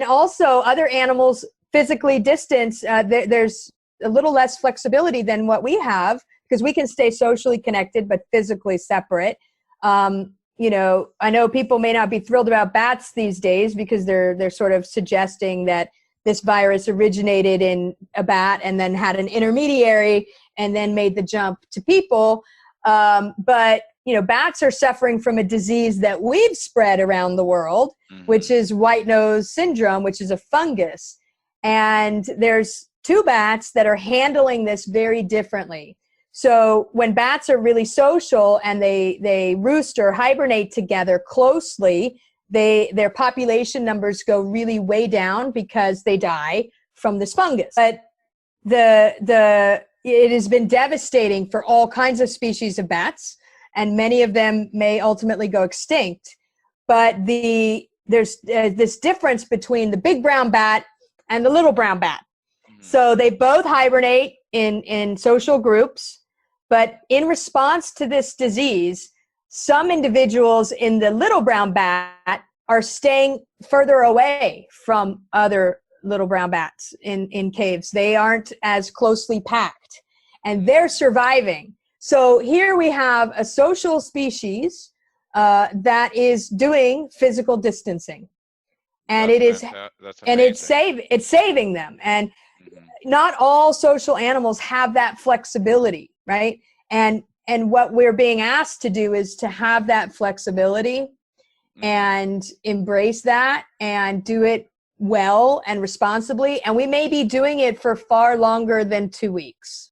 also other animals physically distance, there's a little less flexibility than what we have, because we can stay socially connected but physically separate. You know, I know people may not be thrilled about bats these days because they're sort of suggesting that this virus originated in a bat and then had an intermediary and then made the jump to people. But, you know, bats are suffering from a disease that we've spread around the world, which is white nose syndrome, which is a fungus. And there's 2 bats that are handling this very differently. So when bats are really social and they roost or hibernate together closely, their population numbers go really way down because they die from this fungus. But it has been devastating for all kinds of species of bats, and many of them may ultimately go extinct. But there's this difference between the big brown bat and the little brown bat. So they both hibernate in social groups, but in response to this disease, some individuals in the little brown bat are staying further away from other little brown bats in caves. They aren't as closely packed, and they're surviving. So here we have a social species that is doing physical distancing, and it's saving them. And not all social animals have that flexibility, right? And what we're being asked to do is to have that flexibility and embrace that and do it well and responsibly. And we may be doing it for far longer than 2 weeks.